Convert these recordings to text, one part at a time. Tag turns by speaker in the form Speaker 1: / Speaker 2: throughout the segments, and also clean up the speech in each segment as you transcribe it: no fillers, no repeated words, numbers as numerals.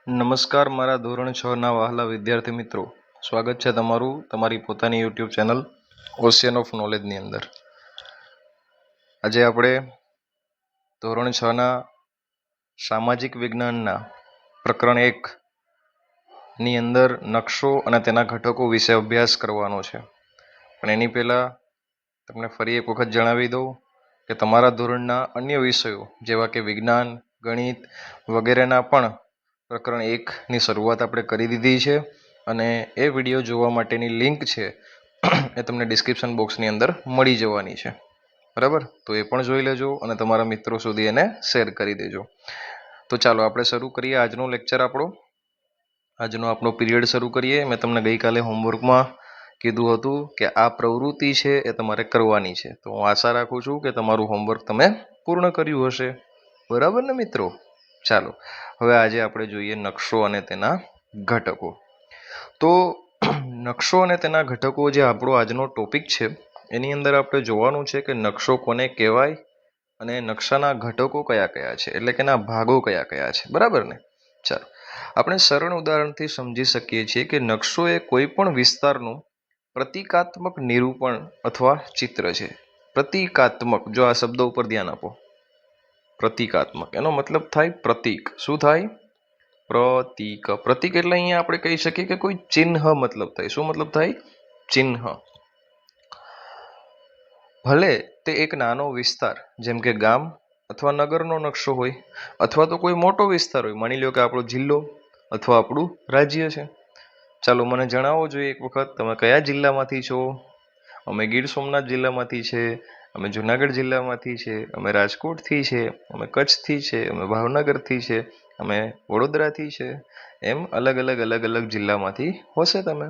Speaker 1: નમસ્કાર મારા ધોરણ 6 ના વહાલા વિદ્યાર્થી મિત્રો, સ્વાગત છે તમારું તમારી પોતાની યુટ્યુબ ચેનલ ઓશિયન ઓફ નોલેજની અંદર. આજે આપણે ધોરણ 6 ના સામાજિક વિજ્ઞાનના પ્રકરણ 1 ની અંદર નકશો અને તેના ઘટકો વિશે અભ્યાસ કરવાનો છે. પણ એની પહેલાં તમને ફરી એક વખત જણાવી દઉં કે તમારા ધોરણના અન્ય વિષયો જેવા કે વિજ્ઞાન, ગણિત વગેરેના પણ પ્રકરણ 1ની શરૂઆત આપણે કરી દીધી છે અને એ વિડીયો જોવા માટેની લિંક છે એ તમને ડિસ્ક્રિપ્શન બોક્સની અંદર મળી જવાની છે. બરાબર, તો એ પણ જોઈ લેજો અને તમારા મિત્રો સુધી એને શેર કરી દેજો. તો ચાલો આપણે શરૂ કરીએ આજનો લેક્ચર આજનો આપણો પીરિયડ શરૂ કરીએ. મેં તમને ગઈકાલે હોમવર્કમાં કીધું હતું કે આ પ્રવૃત્તિ છે એ તમારે કરવાની છે, તો હું આશા રાખું છું કે તમારું હોમવર્ક તમે પૂર્ણ કર્યું હશે. બરાબર ને મિત્રો? ચાલો હવે આજે આપણે જોઈએ નકશો અને તેના ઘટકો. તો નકશો અને તેના ઘટકો જે આપણો આજનો ટોપિક છે એની અંદર આપણે જોવાનું છે કે નકશો કોને કહેવાય અને નકશાના ઘટકો કયા કયા છે, એટલે કે એના ભાગો કયા કયા છે. બરાબર ને? ચાલો આપણે સરળ ઉદાહરણથી સમજી શકીએ છીએ કે નકશો એ કોઈ પણ વિસ્તારનું પ્રતિકાત્મક નિરૂપણ અથવા ચિત્ર છે. પ્રતિકાત્મક, જો આ શબ્દ ઉપર ધ્યાન આપો. પ્રતિકાત્મક એનો મતલબ થાય પ્રતીક. શું થાય? પ્રતીક. પ્રતીક એટલે અહીંયા આપણે કહી શકીએ કે કોઈ ચિહ્ન મતલબ થાય. શું મતલબ થાય? ચિહ્ન. ભલે તે એક નાનો વિસ્તાર જેમ કે ગામ અથવા નગરનો નકશો હોય અથવા તો કોઈ મોટો વિસ્તાર હોય, માની લો કે આપણો જિલ્લો અથવા આપણું રાજ્ય છે. ચાલો મને જણાવો જોઈએ એક વખત, તમે કયા જિલ્લામાંથી છો? અમે ગીર સોમનાથ જિલ્લામાંથી છે, અમે જુનાગઢ જિલ્લામાંથી છે, અમે રાજકોટથી છે, અમે કચ્છથી છે, અમે ભાવનગરથી છે, અમે વડોદરાથી છે. એમ અલગ અલગ જિલ્લામાંથી હશે તમે.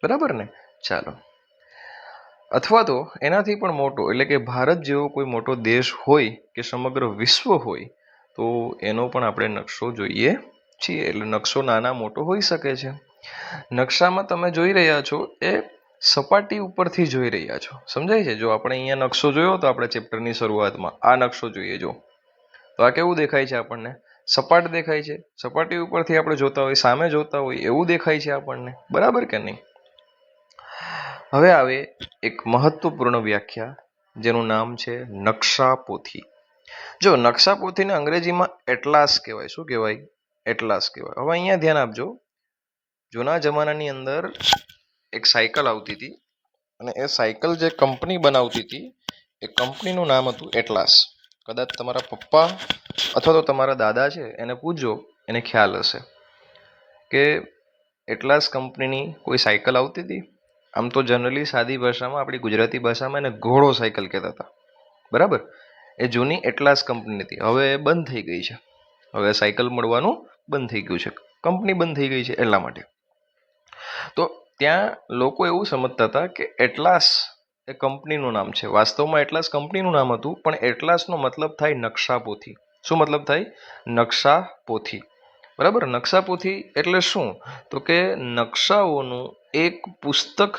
Speaker 1: બરાબર ને? ચાલો, અથવા તો એનાથી પણ મોટો એટલે કે ભારત જેવો કોઈ મોટો દેશ હોય કે સમગ્ર વિશ્વ હોય તો એનો પણ આપણે નકશો જોઈએ છીએ. એટલે નકશો નાના મોટો હોઈ શકે છે. નકશામાં તમે જોઈ રહ્યા છો એ સપાટી ઉપરથી જોઈ રહ્યા છો. સમજાય છે? જો આપણે અહીંયા નકશો જોયો તો આપણે ચેપ્ટરની શરૂઆતમાં આ નકશો જોઈએ, જો તો આ કેવું દેખાય છે આપણને? સપાટ દેખાય છે. સપાટી ઉપરથી આપણે જોતા હોય, સામે જોતા હોય એવું દેખાય છે આપણને. બરાબર કે નહીં? હવે આવે એક મહત્વપૂર્ણ વ્યાખ્યા જેનું નામ છે નકશાપોથી. જો નકશાપોથીને અંગ્રેજીમાં એટલાસ કહેવાય. શું કહેવાય? એટલાસ કહેવાય. હવે અહીંયા ધ્યાન આપજો. જૂના જમાનાની અંદર એક સાયકલ આવતી હતી અને એ સાયકલ જે કંપની બનાવતી હતી એ કંપનીનું નામ હતું એટલાસ. કદાચ તમારા પપ્પા અથવા તો તમારા દાદા છે એને પૂછજો, એને ખ્યાલ હશે કે એટલાસ કંપનીની કોઈ સાયકલ આવતી હતી. આમ તો જનરલી સાદી ભાષામાં, આપણી ગુજરાતી ભાષામાં એને ઘોડો સાયકલ કહેતા હતા. બરાબર? એ જૂની એટલાસ કંપની હતી. હવે એ બંધ થઈ ગઈ છે. હવે સાયકલ મળવાનું બંધ થઈ ગયું છે, કંપની બંધ થઈ ગઈ છે એટલા માટે. તો ત્યાં લોકો એવું સમજતા હતા કે એટલાસ એ કંપનીનું નામ છે. વાસ્તવમાં એટલાસ કંપનીનું નામ હતું, પણ એટલાસનો મતલબ થાય નકશાપોથી. શું મતલબ થાય? નકશાપોથી. બરાબર? નકશાપોથી એટલે શું? તો કે નકશાઓનું એક પુસ્તક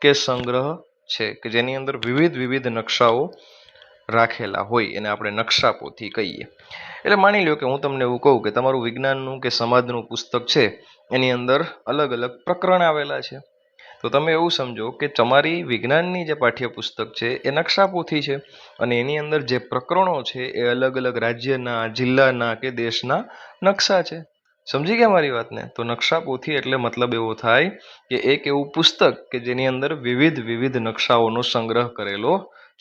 Speaker 1: કે સંગ્રહ છે કે જેની અંદર વિવિધ નકશાઓ રાખેલા હોય, એને આપણે નકશાપોથી કહીએ. એટલે માની લો કે હું તમને એવું કહું કે તમારું વિજ્ઞાનનું કે સમાજનું પુસ્તક છે, એની અંદર અલગ પ્રકરણ આવેલા છે. તો તમે એવું સમજો કે તમારી વિજ્ઞાનની જે પાઠ્યપુસ્તક છે એ નકશાપોથી છે અને એની અંદર જે પ્રકરણો છે એ અલગ રાજ્યના, જિલ્લાના કે દેશના નકશા છે. સમજી ગયા મારી વાતને? તો નકશાપોથી એટલે મતલબ એવો થાય કે એક એવું પુસ્તક કે જેની અંદર વિવિધ નકશાઓનો સંગ્રહ કરેલો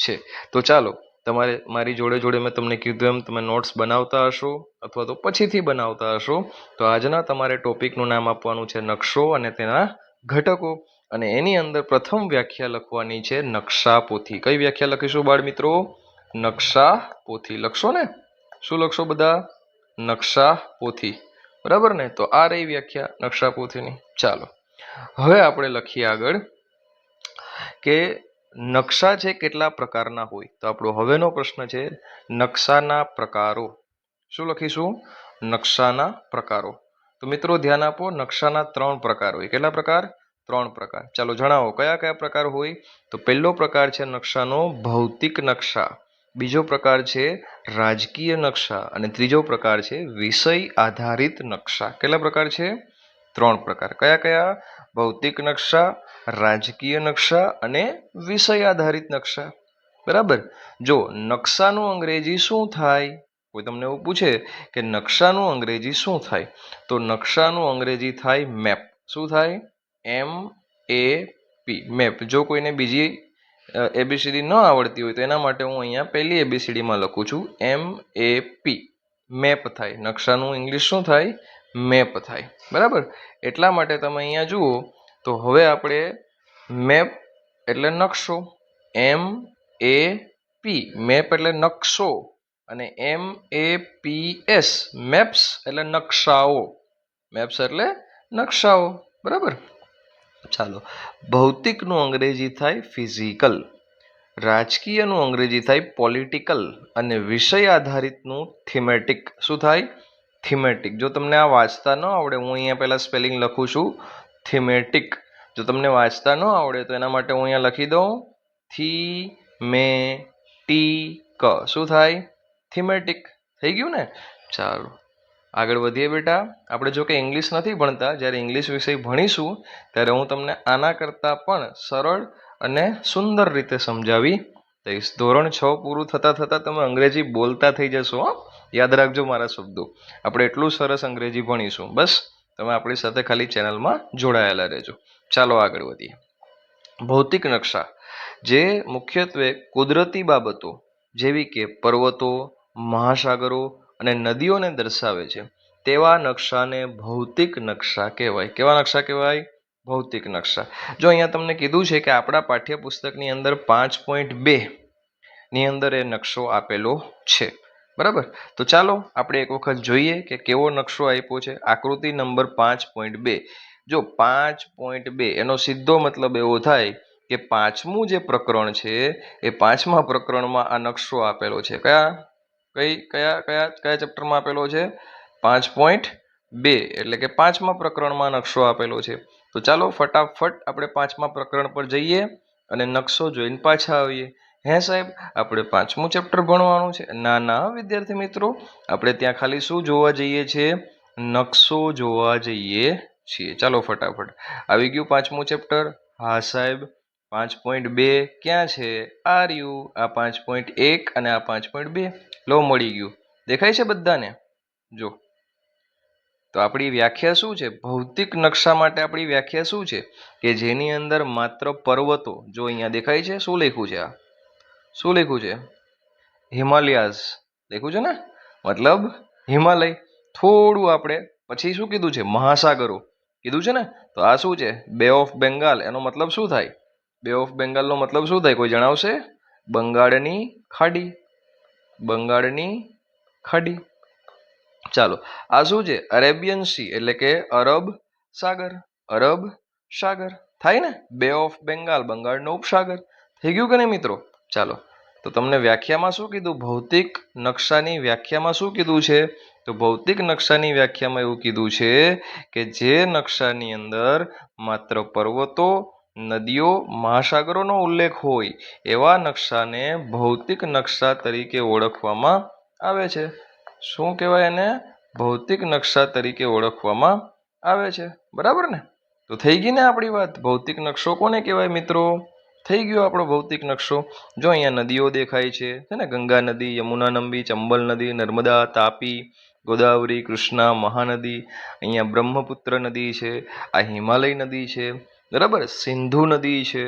Speaker 1: છે. તો ચાલો, તમારે મારી જોડે મેં તમને કીધું એમ તમે નોટ્સ બનાવતા હશો અથવા તો પછીથી બનાવતા હશો. તો આજના તમારે ટોપિકનું નામ આપવાનું છે નકશો અને તેના ઘટકો. અને એની અંદર પ્રથમ વ્યાખ્યા લખવાની છે નકશાપોથી. કઈ વ્યાખ્યા લખીશું બાળ મિત્રો? નકશાપોથી. લખશો ને? શું લખશો બધા? નકશાપોથી. બરાબર ને? તો આ રહી વ્યાખ્યા નકશાપોથીની. ચાલો હવે આપણે લખીએ આગળ કે નકશા છે કેટલા પ્રકારના હોય. તો આપણો હવેનો પ્રશ્ન છે નકશાના પ્રકારો. શું લખીશું? નકશાના પ્રકારો. તો મિત્રો ધ્યાન આપો, નકશાના 3 પ્રકાર હોય. કેટલા પ્રકાર? 3 પ્રકાર. ચાલો જણાવો કયા કયા પ્રકાર હોય. તો પહેલો પ્રકાર છે નકશાનો ભૌતિક નકશા. બીજો પ્રકાર છે રાજકીય નકશા અને ત્રીજો પ્રકાર છે વિષય આધારિત નકશા. કેટલા પ્રકાર છે? 3 પ્રકાર. કયા કયા? ભૌતિક નકશા, રાજકીય નકશા અને વિષય આધારિત નકશા. બરાબર. જો નકશાનું અંગ્રેજી શું થાય? કોઈ તમને એવું પૂછે કે નકશાનું અંગ્રેજી શું થાય, તો નકશાનું અંગ્રેજી થાય મેપ. શું થાય? MAP, map. જો કોઈને બીજી ABCD ન આવડતી હોય તો એના માટે હું અહીંયા પહેલી ABCDમાં લખું છું MAP, મેપ થાય. નકશાનું ઇંગ્લિશ શું થાય? મેપ થાય. બરાબર. એટલા માટે તમે અહીંયા જુઓ તો હવે આપણે મેપ એટલે નકશો, MAP મેપ એટલે નકશો, અને MAPS મેપ્સ એટલે નકશાઓ. મેપ્સ એટલે નકશાઓ. બરાબર. ચાલો, ભૌતિકનું અંગ્રેજી થાય ફિઝિકલ, રાજકીયનું અંગ્રેજી થાય પોલિટિકલ અને વિષય આધારિતનું થીમેટિક. શું થાય? થીમેટિક. જો તમને આ વાંચતા ન આવડે, હું અહીંયા પહેલા સ્પેલિંગ લખું છું થીમેટિક. જો તમને વાંચતા ન આવડે તો એના માટે હું અહીંયા લખી દઉં થીમેટિક. શું થાય? થીમેટિક. થઈ ગયું ને? ચાલો આગળ વધીએ બેટા. આપણે જો કે ઇંગ્લિશ નથી ભણતા, જ્યારે ઇંગ્લિશ વિષય ભણીશું ત્યારે હું તમને આના કરતાં પણ સરળ અને સુંદર રીતે સમજાવી દઈશ. ધોરણ 6 પૂરું થતાં થતાં તમે અંગ્રેજી બોલતા થઈ જશો. યાદ રાખજો મારા શબ્દો. આપણે એટલું સરસ અંગ્રેજી ભણીશું. બસ તમે આપણી સાથે ખાલી ચેનલમાં જોડાયેલા રહેજો. ચાલો આગળ વધીએ. ભૌતિક નકશા જે મુખ્યત્વે કુદરતી બાબતો જેવી કે પર્વતો, મહાસાગરો અને નદીઓને દર્શાવે છે તેવા નકશાને ભૌતિક નકશા કહેવાય. કેવા નકશા કહેવાય? ભૌતિક નકશા. જો અહીંયા તમને કીધું છે કે આપણા પાઠ્યપુસ્તકની અંદર 5.2 ની અંદર એ નકશો આપેલો છે. બરાબર. તો ચાલો આપણે એક વખત જોઈએ કે કેવો નકશો આપ્યો છે. આકૃતિ નંબર 5.2. જો 5.2 એનો સીધો મતલબ એવો થાય કે 5મું જે પ્રકરણ છે એ 5મા પ્રકરણમાં આ નકશો આપેલો છે. કયા ચેપ્ટરમાં આપેલો છે? 5.2 એટલે કે 5મા પ્રકરણમાં નકશો આપેલો છે. તો ચાલો ફટાફટ આપણે 5મા પ્રકરણ પર જઈએ અને નકશો જોઈને પાછા આવીએ. હે સાહેબ, આપણે 5મું ચેપ્ટર ભણવાનું છે? ના વિદ્યાર્થી મિત્રો, આપણે ત્યાં ખાલી શું જોવા જઈએ છીએ? નકશો જોવા જઈએ છીએ. ચાલો ફટાફટ. આવી ગયું 5મું ચેપ્ટર? હા સાહેબ. 5.2 ક્યાં છે? આ રહ્યું. આ 5.1 અને આ 5.2. લો મળી ગયું. દેખાય છે બધાને? જો તો આપણી વ્યાખ્યા શું છે? ભૌતિક નકશા માટે આપણી વ્યાખ્યા શું છે? કે જેની અંદર માત્ર પર્વતો. જો અહીંયા દેખાય છે, શું લખ્યું છે? આ શું લખ્યું છે? હિમાલયાઝ લખ્યું છે ને, મતલબ હિમાલય. થોડું આપણે પછી શું કીધું છે? મહાસાગરો કીધું છે ને. તો આ શું છે? બે ઓફ બેંગાલ. એનો મતલબ શું થાય? બે ઓફ બેંગાલનો મતલબ શું થાય? કોઈ જણાવશે? બંગાળની ખાડી. બંગાળની ખાડી. ચાલો, આ શું છે? અરેબિયન સી એટલે કે અરબ સાગર. અરબ સાગર થાય ને. બે ઓફ બેંગાલ, બંગાળનો ઉપસાગર. થઈ ગયું કે નહીં મિત્રો? ચાલો, તો તમને વ્યાખ્યામાં શું કીધું? ભૌતિક નકશાની વ્યાખ્યામાં શું કીધું છે? તો ભૌતિક નકશાની વ્યાખ્યામાં એવું કીધું છે કે જે નકશાની અંદર માત્ર પર્વતો, નદીઓ, મહાસાગરોનો ઉલ્લેખ હોય એવા નકશાને ભૌતિક નકશા તરીકે ઓળખવામાં આવે છે. શું કહેવાય એને? ભૌતિક નકશા તરીકે ઓળખવામાં આવે છે. બરાબર ને? તો થઈ ગઈ ને આપણી વાત. ભૌતિક નકશો કોને કહેવાય મિત્રો? થઈ ગયો આપણો ભૌતિક નકશો. જો અહીંયા નદીઓ દેખાય છે ને, ગંગા નદી, યમુના નદી, ચંબલ નદી, નર્મદા, તાપી, ગોદાવરી, કૃષ્ણા, મહાનદી. અહીંયા બ્રહ્મપુત્ર નદી છે. આ હિમાલય નદી છે. બરાબર. સિંધુ નદી છે.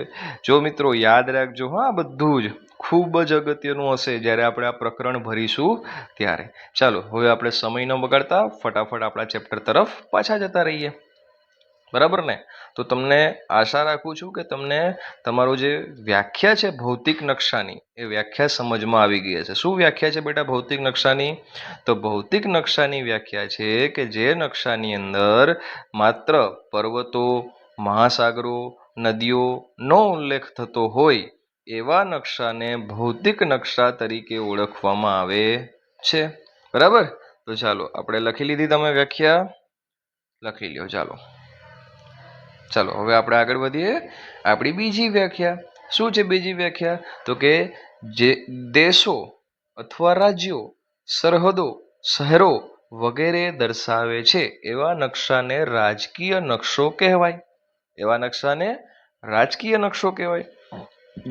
Speaker 1: જો મિત્રો યાદ રાખજો, હા, બધું જ ખૂબ જ અગત્યનું હશે જ્યારે આપણે આ પ્રકરણ ભરીશું ત્યારે. ચાલો હવે આપણે સમય ન બગાડતા ફટાફટ આપણા ચેપ્ટર તરફ પાછા જતા રહીએ. બરાબર ને? તો તમને આશા રાખું છું કે તમને તમારું જે વ્યાખ્યા છે ભૌતિક નકશાની, એ વ્યાખ્યા સમજમાં આવી ગઈ હશે. શું વ્યાખ્યા છે બેટા ભૌતિક નકશાની? તો ભૌતિક નકશાની વ્યાખ્યા છે કે જે નકશાની અંદર માત્ર પર્વતો, મહાસાગરો, નદીઓનો ઉલ્લેખ થતો હોય એવા નકશાને ભૌતિક નકશા તરીકે ઓળખવામાં આવે છે. બરાબર. તો ચાલો આપણે લખી લીધી. તમે વ્યાખ્યા લખી લ્યો. ચાલો હવે આપણે આગળ વધીએ. આપણી બીજી વ્યાખ્યા શું છે? બીજી વ્યાખ્યા તો કે જે દેશો અથવા રાજ્યો, સરહદો, શહેરો વગેરે દર્શાવે છે એવા નકશાને રાજકીય નકશો કહેવાય. એવા નકશાને રાજકીય નકશો કહેવાય.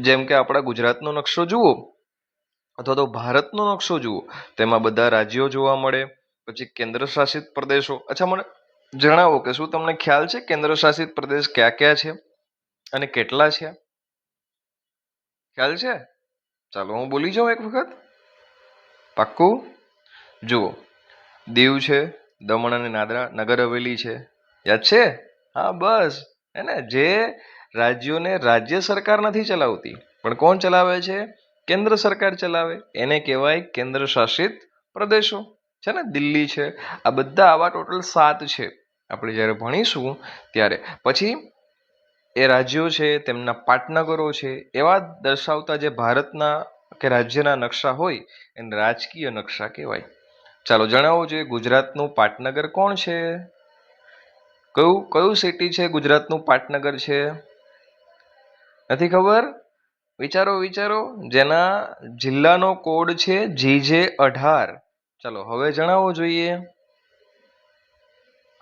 Speaker 1: જેમ કે આપણા ગુજરાતનો નકશો જુઓ અથવા તો ભારતનો નકશો જુઓ, તેમાં બધા રાજ્યો જોવા મળે, પછી કેન્દ્ર શાસિત પ્રદેશો. અચ્છા, મને જણાવો કે શું તમને ખ્યાલ છે કેન્દ્ર શાસિત પ્રદેશ કયા કયા છે અને કેટલા છે? ખ્યાલ છે? ચાલો હું બોલી જાઉં એક વખત. પાક્કું? જુઓ, દીવ છે, દમણ અને નગર હવેલી છે. યાદ છે? હા બસ, હે ને. જે રાજ્યોને રાજ્ય સરકાર નથી ચલાવતી, પણ કોણ ચલાવે છે? કેન્દ્ર સરકાર ચલાવે. એને કહેવાય કેન્દ્ર શાસિત પ્રદેશો. છે ને, દિલ્હી છે. આ બધા આવા ટોટલ 7 છે આપણે જ્યારે ભણીશું ત્યારે. પછી એ રાજ્યો છે, તેમના પાટનગરો છે, એવા દર્શાવતા જે ભારતના કે રાજ્યના નકશા હોય એને રાજકીય નકશા કહેવાય. ચાલો જણાવો જોઈએ, ગુજરાતનું પાટનગર કોણ છે? કયું સિટી છે ગુજરાતનું પાટનગર છે? નથી ખબર? વિચારો. જેના જિલ્લાનો કોડ છે GJ18. ચાલો હવે જણાવો જોઈએ.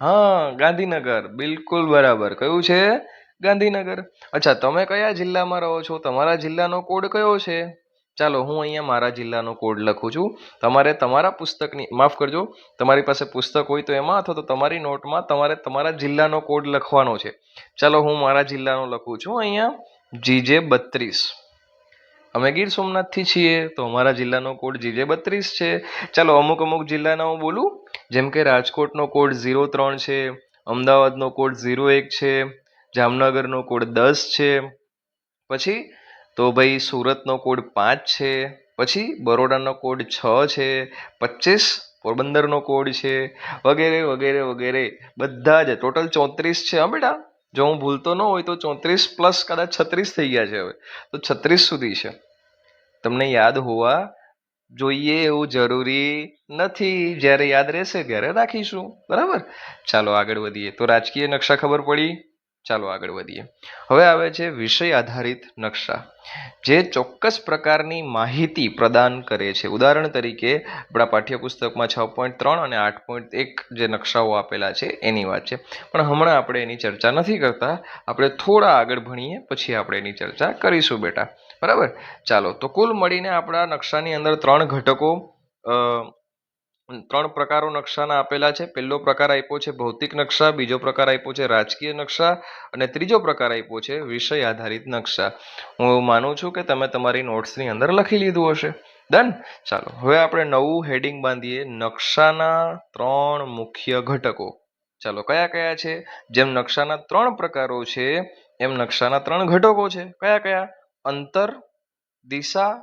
Speaker 1: હા, ગાંધીનગર. બિલકુલ બરાબર. કયું છે? ગાંધીનગર. અચ્છા, તમે કયા જિલ્લામાં રહો છો? તમારા જિલ્લાનો કોડ કયો છે? ચાલો હું અહીંયા મારા જિલ્લાનો કોડ લખું છું. તમારે તમારા પુસ્તકની, માફ કરજો, તમારી પાસે પુસ્તક હોય તો એમાં, અથવા તો તમારી નોટમાં તમારે તમારા જિલ્લાનો કોડ લખવાનો છે. ચાલો હું મારા જિલ્લાનો લખું છું અહીંયા, GJ32. અમે ગીર સોમનાથથી છીએ તો અમારા જિલ્લાનો કોડ GJ32 છે. ચાલો અમુક જિલ્લાના હું બોલું, જેમ કે રાજકોટનો કોડ 03 છે, અમદાવાદનો કોડ 01 છે, જામનગરનો કોડ 10 છે, પછી તો ભાઈ સુરતનો કોડ 5 છે, પછી બરોડાનો કોડ 6 છે, 25 પોરબંદરનો કોડ છે, વગેરે બધા જ ટોટલ 34 છે. હા બેટા, જો હું ભૂલતો ન હોય તો 34 પ્લસ કદાચ 36 થઈ ગયા છે હવે, તો 36 સુધી છે. તમને યાદ હોવા જોઈએ એવું જરૂરી નથી. જ્યારે યાદ રહેશે ત્યારે રાખીશું. બરાબર? ચાલો આગળ વધીએ. તો રાજકીય નકશા ખબર પડી. ચાલો આગળ વધીએ. હવે આવે છે વિષય આધારિત નકશા, જે ચોક્કસ પ્રકારની માહિતી પ્રદાન કરે છે. ઉદાહરણ તરીકે આપણા પાઠ્યપુસ્તકમાં 6.3 અને 8.1 જે નકશાઓ આપેલા છે એની વાત છે, પણ હમણાં આપણે એની ચર્ચા નથી કરતા. આપણે થોડા આગળ ભણીએ પછી આપણે એની ચર્ચા કરીશું બેટા. બરાબર? ચાલો, તો કુલ મળીને આપણા નકશાની અંદર 3 ઘટકો, 3 પ્રકારો નકશાના આપેલા છે. પહેલો પ્રકાર આપ્યો છે ભૌતિક નકશા, બીજો પ્રકાર આપ્યો છે રાજકીય નકશા, અને ત્રીજો પ્રકાર આપ્યો છે વિષય આધારિત નકશા. હું માનું છું કે તમે તમારી નોટ્સની અંદર લખી લીધું હશે. ડન? ચાલો હવે આપણે નવું હેડિંગ બાંધીએ, નકશાના 3 મુખ્ય ઘટકો. ચાલો કયા કયા છે? જેમ નકશાના 3 પ્રકારો છે એમ નકશાના 3 ઘટકો છે. કયા? અંતર, દિશા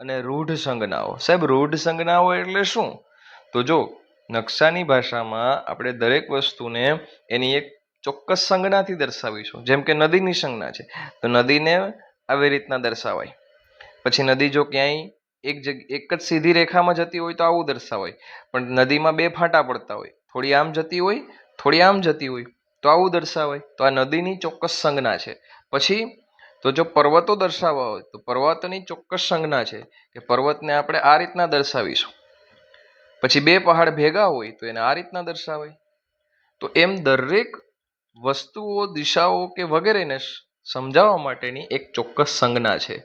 Speaker 1: અને રૂઢ સંજ્ઞાઓ. સાહેબ, રૂઢ સંજ્ઞાઓ એટલે શું? તો જો નકશાની ભાષામાં આપણે દરેક વસ્તુને એની એક ચોક્કસ સંજ્ઞાથી દર્શાવીશું. જેમ કે નદીની સંજ્ઞા છે તો નદીને આવી રીતના દર્શાવાય. પછી નદી જો ક્યાંય એક જ સીધી રેખામાં જતી હોય તો આવું દર્શાવાય. પણ નદીમાં 2 ફાંટા પડતા હોય, થોડી આમ જતી હોય, થોડી આમ જતી હોય, તો આવું દર્શાવાય. તો આ નદીની ચોક્કસ સંજ્ઞા છે. પછી તો જો પર્વતો દર્શાવવા હોય તો પર્વતની ચોક્કસ સંજ્ઞા છે કે પર્વતને આપણે આ રીતના દર્શાવીશું. પછી 2 પહાડ ભેગા હોય તો એને આ રીતના દર્શાવાય. તો એમ દરેક વસ્તુઓ, દિશાઓ કે વગેરેને સમજાવવા માટેની એક ચોક્કસ સંજ્ઞા છે.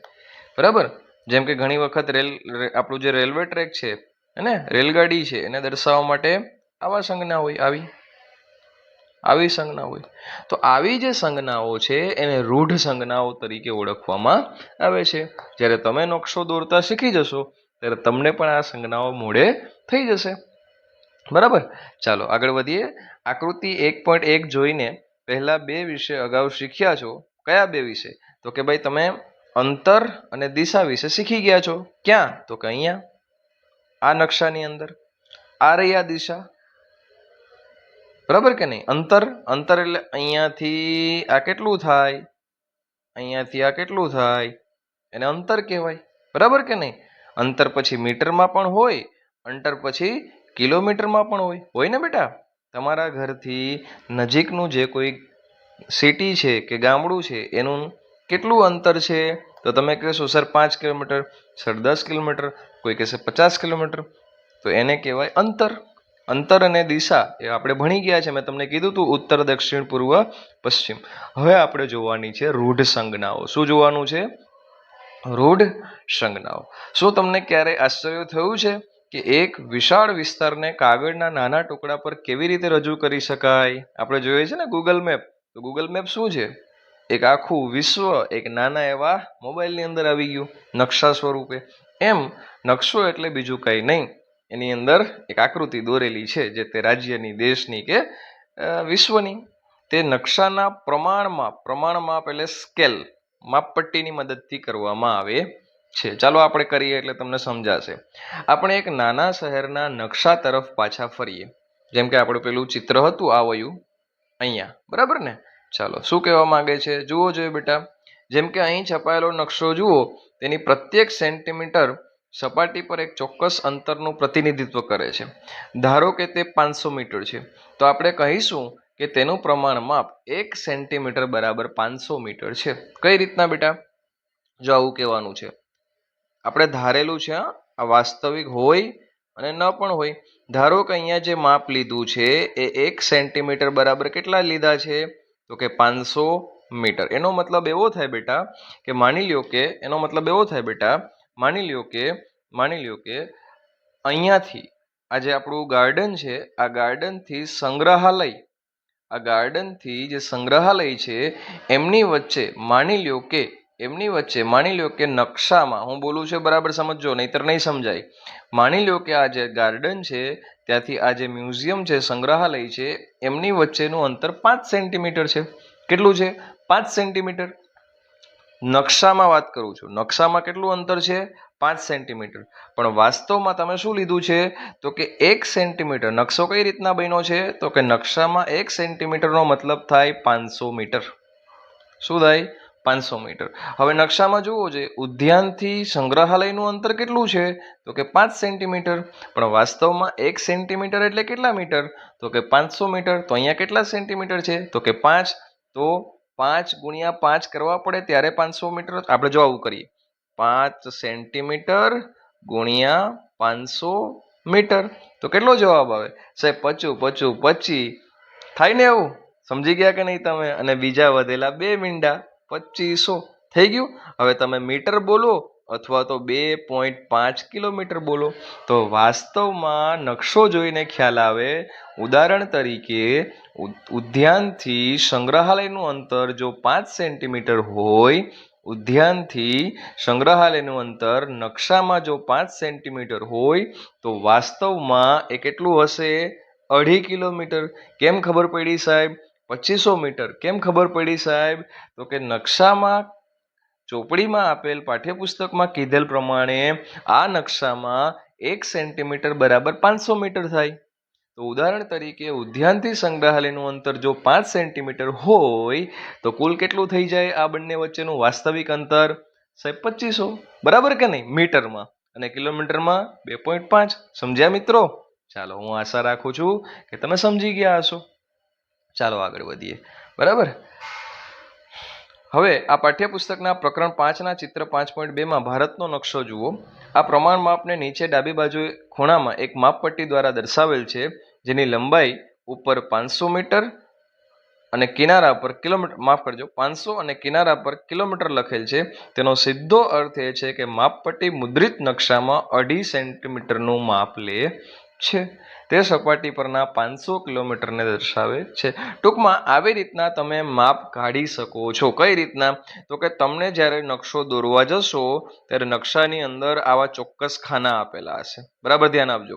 Speaker 1: બરાબર? જેમ કે ઘણી વખત આપણું જે રેલવે ટ્રેક છે અને રેલગાડી છે એને દર્શાવવા માટે આવા સંજ્ઞા હોય, આવી સંજ્ઞા હોય. તો આવી જે સંજ્ઞાઓ છે એને રૂઢ સંજ્ઞાઓ તરીકે ઓળખવામાં આવે છે. જ્યારે તમે નકશો દોરતા શીખી જશો ત્યારે તમને પણ આ સંજ્ઞાઓ મોઢે થઈ જશે. બરાબર? ચાલો આગળ વધીએ. આકૃતિ 1.1 જોઈને પહેલા 2 વિશે અગાઉ શીખ્યા છો. કયા 2 વિશે? તો કે ભાઈ તમે અંતર અને દિશા વિશે શીખી ગયા છો. ક્યાં? તો કે અહીંયા આ નકશાની અંદર આ રહી આ દિશા. બરાબર કે નહીં? અંતર એટલે અહીંયાથી આ કેટલું થાય, અહીંયાથી આ કેટલું થાય, એને અંતર કહેવાય. બરાબર કે નહીં? અંતર પછી મીટરમાં પણ હોય, અંતર પછી કિલોમીટરમાં પણ હોય ને બેટા? તમારા ઘરથી નજીકનું જે કોઈ સિટી છે કે ગામડું છે એનું કેટલું અંતર છે? તો તમે કહેશો સર 5 કિલોમીટર. સર 10 કિલોમીટર, કોઈ કહેશે 50 કિલોમીટર, તો એને કહેવાય અંતર. અંતર અને દિશા એ આપણે ભણી ગયા છે, મેં તમને કીધું હતું ઉત્તર, દક્ષિણ, પૂર્વ, પશ્ચિમ. હવે આપણે જોવાની છે રૂઢ સંજ્ઞાઓ. શું જોવાનું છે? રૂઢ સંજ્ઞાઓ. શું તમને ક્યારે આશ્ચર્ય થયું છે કે એક વિશાળ વિસ્તારને કાગળના નાના ટુકડા પર કેવી રીતે રજૂ કરી શકાય? આપણે જોઈએ છે ને ગૂગલ મેપ. તો ગૂગલ મેપ શું છે? એક આખું વિશ્વ એક નાના એવા મોબાઈલની અંદર આવી ગયું નકશા સ્વરૂપે. એમ નકશો એટલે બીજું કંઈ નહીં, એની અંદર એક આકૃતિ દોરેલી છે જે તે રાજ્યની, દેશની કે વિશ્વની. તે નકશાના પ્રમાણમાં એટલે સ્કેલ, માપપટ્ટીની મદદથી કરવામાં આવે છે. ચાલો આપણે કરીએ એટલે તમને સમજાશે. આપણે એક નાના શહેરના નકશા તરફ પાછા ફરીએ. જેમ કે આપણું પેલું ચિત્ર હતું આ વયું અહીંયા, બરાબર ને? ચાલો, શું કહેવા માંગે છે જુઓ જોઈએ બેટા. જેમ કે અહીં છપાયેલો નકશો જુઓ, તેની પ્રત્યેક સેન્ટીમીટર સપાટી પર એક ચોક્કસ અંતરનું પ્રતિનિધિત્વ કરે છે. ધારો કે તે 500 મીટર છે, તો આપણે કહીશું કે તેનું પ્રમાણ માપ 1 સેન્ટીમીટર બરાબર 500 મીટર છે. કઈ રીતના બેટા? જો આવું કહેવાનું છે, આપણે ધારેલું છે, આ વાસ્તવિક હોય અને ન પણ હોય. ધારો કે અહીંયા જે માપ લીધું છે એ 1 સેન્ટીમીટર બરાબર કેટલા લીધા છે? તો કે 500 મીટર. એનો મતલબ એવો થાય બેટા કે માની લ્યો કે અહીંયાથી આ જે આપણું ગાર્ડન છે, આ ગાર્ડનથી સંગ્રહાલય છે એમની વચ્ચે માની લ્યો કે નકશામાં, હું બોલું છું બરાબર સમજજો, નહીતર નહીં સમજાય. માની લ્યો કે આ જે ગાર્ડન છે ત્યાંથી આ જે મ્યુઝિયમ છે, સંગ્રહાલય છે, એમની વચ્ચેનું અંતર 5 સેન્ટીમીટર છે. કેટલું છે? 5 સેન્ટીમીટર. નકશામાં વાત કરું છું, નકશામાં કેટલું અંતર છે? 5 સેન્ટીમીટર. પણ વાસ્તવમાં તમે શું લીધું છે? તો કે 1 સેન્ટીમીટર. નકશો કઈ રીતના બન્યો છે? તો કે નકશામાં 1 સેન્ટીમીટરનો મતલબ થાય 500 મીટર. શું થાય? 500 મીટર. હવે નકશામાં જુઓ છે, ઉદ્યાનથી સંગ્રહાલયનું અંતર કેટલું છે? તો કે 5 સેન્ટીમીટર. પણ વાસ્તવમાં 1 સેન્ટીમીટર એટલે કેટલા મીટર? તો કે 500 મીટર. તો અહીંયા કેટલા સેન્ટીમીટર છે? તો કે 5. તો 5 ગુણ્યા 5 કરવા પડે ત્યારે 500 મીટર. આપણે જો આવું કરીએ, 5 સેન્ટીમીટર ગુણ્યા 500 મીટર, તો કેટલો જવાબ આવે? સાહેબ 25 થાય ને? એવું સમજી ગયા કે નહીં તમે? અને બીજા વધેલા 2 મીંડા, 2500 થઈ ગયું. હવે તમે મીટર બોલો અથવા તો 2.5 કિલોમીટર બોલો, તો વાસ્તવમાં નકશો જોઈને ખ્યાલ આવે. ઉદાહરણ તરીકે ઉદ્યાનથી સંગ્રહાલયનું અંતર જો 5 સેન્ટીમીટર હોય, ઉદ્યાનથી સંગ્રહાલયનું અંતર નકશામાં જો 5 સેન્ટીમીટર હોય, તો વાસ્તવમાં એ કેટલું હશે? 2.5 કિલોમીટર. કેમ ખબર પડી સાહેબ? 2500 મીટર કેમ ખબર પડી સાહેબ? તો કે નકશામાં, ચોપડીમાં આપેલ પાઠ્યપુસ્તકમાં કીધેલ પ્રમાણે આ નકશામાં 1 સેન્ટીમીટર બરાબર 500 મીટર થાય. તો ઉદાહરણ તરીકે ઉદ્યાનથી સંગ્રહાલયનું અંતર જો 5 સેન્ટીમીટર હોય, તો કુલ કેટલું થઈ જાય આ બંને વચ્ચેનું વાસ્તવિક અંતર? સાહેબ 2500. બરાબર કે નહીં? મીટરમાં. અને કિલોમીટરમાં 2.5. સમજ્યા મિત્રો? ચાલો, હું આશા રાખું છું કે તમે સમજી ગયા હશો. ચાલો આગળ વધીએ. બરાબર. હવે આ પાઠ્યપુસ્તકના પ્રકરણ 5ના ચિત્ર 5.2માં ભારતનો નકશો જુઓ. આ પ્રમાણ માપને નીચે ડાબી બાજુએ ખૂણામાં એક માપપટ્ટી દ્વારા દર્શાવેલ છે, જેની લંબાઈ ઉપર 500 મીટર અને કિનારા પર કિલોમીટર, 500 અને કિનારા પર કિલોમીટર લખેલ છે. તેનો સીધો અર્થ એ છે કે માપપટ્ટી મુદ્રિત નકશામાં 2.5 સેન્ટીમીટરનું માપ લે છે. તે સપાટી પરના 500 કિલોમીટરને દર્શાવે છે. ટૂંકમાં આવી રીતના તમે માપ કાઢી શકો છો. કઈ રીતના? તો કે તમને જ્યારે નકશો દોરવા જશો ત્યારે નકશાની અંદર આવા ચોક્કસ ખાના આપેલા હશે. બરાબર ધ્યાન આપજો.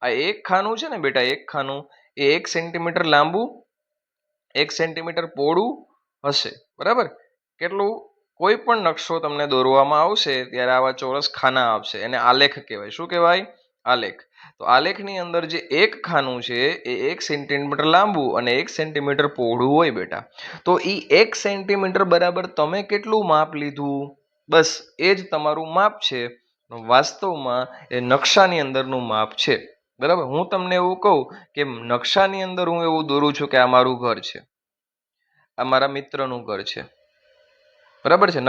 Speaker 1: આ એક ખાનું છે ને બેટા, એક ખાનું એ 1 સેન્ટીમીટર લાંબુ, 1 સેન્ટીમીટર પહોળું હશે. બરાબર? કેટલું? કોઈ પણ નકશો તમને દોરવામાં આવશે ત્યારે આવા ચોરસ ખાના આપશે. એને આલેખ કહેવાય. શું કહેવાય? આલેખ. તો આલેખની અંદર જે એક ખાનું છે એ 1 સેન્ટીમીટર લાંબુ અને 1 સેન્ટીમીટર પહોળું હોય બેટા. તો એ 1 સેન્ટીમીટર બરાબર તમે કેટલું માપ લીધું? બસ એ જ તમારું માપ છે. વાસ્તવમાં એ નકશાની અંદરનું માપ છે. બરાબર? હું તમને એવું કહું કે નકશાની અંદર હું એવું દોરું છું કે આ મારું ઘર છે, આ મારા મિત્રનું ઘર છે, બરાબર છે,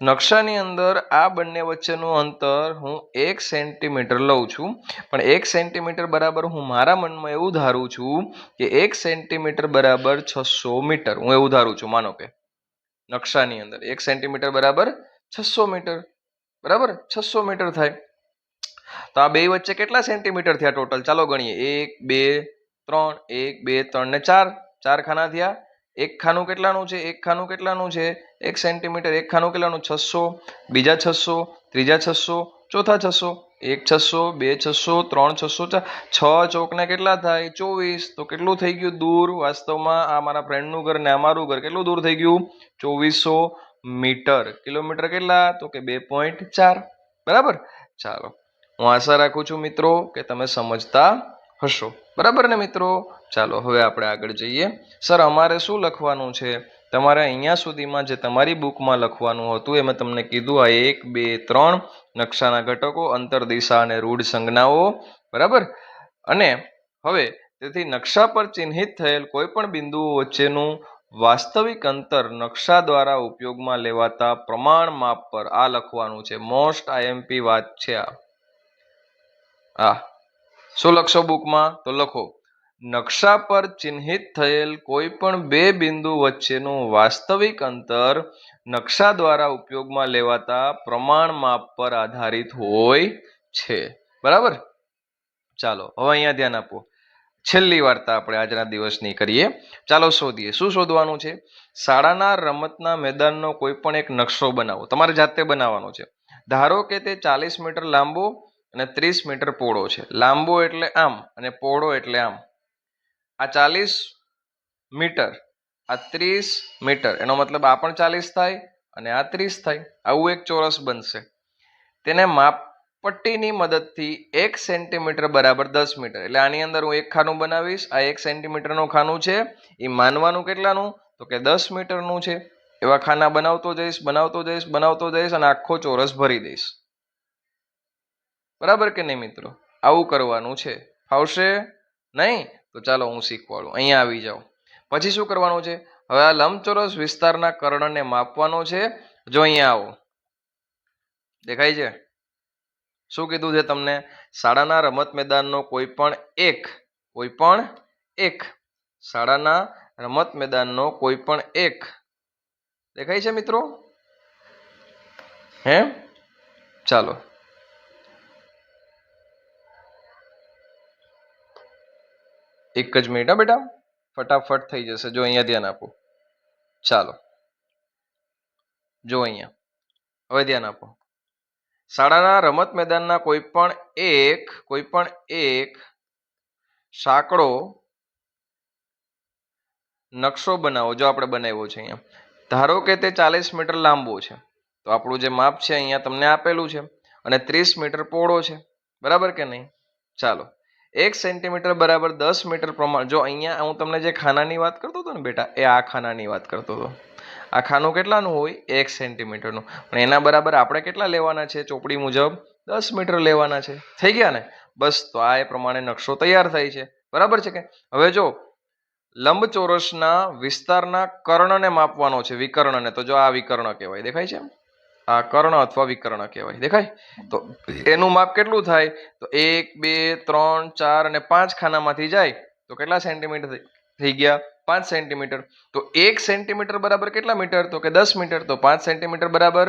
Speaker 1: નકશાની અંદર આ બંને વચ્ચેનું અંતર હું 1 સેન્ટીમીટર લઉં છું, પણ 1 સેન્ટીમીટર બરાબર હું મારા મનમાં એવું ધારું છું કે 1 સેન્ટીમીટર બરાબર 600 મીટર, હું એવું ધારું છું. માનો કે નકશાની અંદર 1 સેન્ટીમીટર બરાબર 600 મીટર, બરાબર 600 મીટર થાય. તો આ બે વચ્ચે કેટલા સેન્ટીમીટર થયા ટોટલ? ચાલો ગણીએ. 1 2 3, 1 2 3 ને 4, 4 ખાના થયા. એક ખાનું કેટલાનું છે? એક ખાનું કેટલાનું છે? 1 સેન્ટીમીટર. એક ખાનું કેટલાનું? 600. બીજા 600, ત્રીજા 600, ચોથા 600. 1 600, 2 600, 3 600, 6 ચોકને કેટલા થાય? 24. તો કેટલું થઈ ગયું દૂર? વાસ્તવમાં આ મારા ફ્રેન્ડનું ઘર ને અમારું ઘર કેટલું દૂર થઈ ગયું? 2400 મીટર. કિલોમીટર કેટલા? તો કે 2.4. બરાબર. ચાલો, હું આશા રાખું છું મિત્રો કે તમે સમજતા હશો. બરાબર ને મિત્રો? ચાલો હવે આપણે આગળ જઈએ. સર અમારે શું લખવાનું છે? તમારે અહીંયા સુધીમાં જે તમારી બુકમાં લખવાનું હતું એ મેં તમને કીધું, આ 1 2 3 નકશાના ઘટકો, અંતર, દિશા અને રૂઢ સંજ્ઞાઓ. બરાબર. અને હવે તેથી નકશા પર ચિહ્નિત થયેલ કોઈ પણ બિંદુઓ વચ્ચેનું વાસ્તવિક અંતર નકશા દ્વારા ઉપયોગમાં લેવાતા પ્રમાણ માપ પર આ લખવાનું છે. મોસ્ટ આઈએમપી વાત છે આ. શું લખશો બુકમાં? તો લખો, નકશા પર ચિહ્નિત થયેલ કોઈ પણ બે બિંદુ વચ્ચેનું વાસ્તવિક અંતર નકશા દ્વારા ઉપયોગમાં લેવાતા પ્રમાણ માપ પર આધારિત હોય છે. બરાબર. ચાલો હવે અહીંયા ધ્યાન આપો. છેલ્લી વાર્તા આપણે આજના દિવસની કરીએ. ચાલો શોધીએ. શું શોધવાનું છે? શાળાના રમતના મેદાનનો કોઈ પણ એક નકશો બનાવો. તમારે જાતે બનાવવાનો છે. ધારો કે તે 40 મીટર લાંબો અને 30 મીટર પહોળો છે. લાંબો એટલે આમ અને પહોળો એટલે આમ. આ 40 મીટર, આ 30 મીટર, એનો મતલબ આ પણ 40 થાય અને આ 30 થાય. આવું એક ચોરસ બનશે. તેને માપપટ્ટીની મદદથી 1 સેન્ટીમીટર બરાબર 10 મીટર, એટલે આની અંદર હું એક ખાનું બનાવીશ. આ 1 સેન્ટીમીટરનું ખાનું છે, એ માનવાનું કેટલાનું? તો કે 10 મીટરનું છે. એવા ખાના બનાવતો જઈશ અને આખો ચોરસ ભરી દઈશ. બરાબર કે નહીં મિત્રો? આવું કરવાનું છે. ફાવશે નહીં? તો ચાલો હું શીખવાડું. અહીંયા આવી જાઓ. પછી શું કરવાનું છે? હવે આ લંબચોરસ વિસ્તારના કર્ણને માપવાનો છે. જો અહીંયા આવો, દેખાય છે? શું કીધું છે તમને? શાળાના રમત મેદાનનો કોઈ પણ એક શાળાના રમત મેદાનનો કોઈ પણ એક, દેખાય છે મિત્રો? હે? ચાલો, એક જ મિનિટ હા બેટા, ફટાફટ થઈ જશે. જો અહીંયા ધ્યાન આપો. ચાલો, જો અહીંયા હવે ધ્યાન આપો. શાળાના રમત મેદાનના કોઈ પણ એક સાંકડો નકશો બનાવો. જો આપણે બનાવ્યો છે અહીંયા. ધારો કે તે 40 મીટર લાંબો છે, તો આપણું જે માપ છે અહીંયા તમને આપેલું છે, અને 30 મીટર પહોળો છે. બરાબર કે નહીં? ચાલો, 1 સેન્ટીમીટર બરાબર 10 મીટર પ્રમાણ. જો અહીંયા હું તમને જે ખાનાની વાત કરતો હતો ને બેટા, એ આ ખાનાની વાત કરતો હતો. આ ખાનું કેટલાનું હોય? 1 સેન્ટીમીટરનું. પણ એના બરાબર આપણે કેટલા લેવાના છે? ચોપડી મુજબ 10 મીટર લેવાના છે. થઈ ગયા ને? બસ, તો આ એ પ્રમાણે નકશો તૈયાર થાય છે. બરાબર છે કે? હવે જો લંબચોરસના વિસ્તારના કર્ણને માપવાનો છે, વિકર્ણને. તો જો આ વિકર્ણ કહેવાય, દેખાય છે? આ કર્ણ અથવા વિકર્ણ કહેવાય, દેખાય? તો એનું માપ કેટલું થાય? તો 1 2 3 4 અને 5 ખાનામાંથી જાય તો કેટલા સેન્ટીમીટર થઈ ગયા? 5 સેન્ટીમીટર. તો 1 સેન્ટીમીટર બરાબર કેટલા મીટર? તો કે 10 મીટર. તો 5 સેન્ટીમીટર બરાબર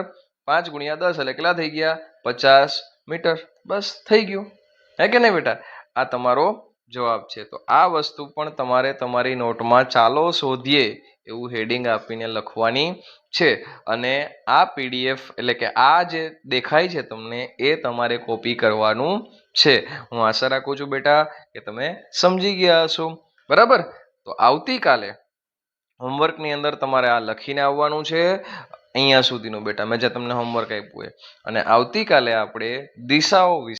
Speaker 1: 5 ગુણ્યા 10 એટલે કેટલા થઈ ગયા? 50 મીટર. બસ થઈ ગયું. હે કે નહીં બેટા? આ તમારો જવાબ છે. તો આ વસ્તુ પણ તમારે તમારી નોટમાં ચાલો શોધીએ એવું હેડિંગ આપીને લખવાની છે. અને આ પીડીએફ એટલે કે આ જે દેખાય છે તમને, એ તમારે કોપી કરવાનું છે. હું આશા રાખું છું બેટા કે તમે સમજી ગયા હશો. બરાબર. તો આવતીકાલે હોમવર્કની અંદર તમારે આ લખીને આવવાનું છે, અહીંયા સુધીનું બેટા, મેં જે તમને હોમવર્ક આપ્યું એ. અને આવતીકાલે આપણે દિશાઓ વિશે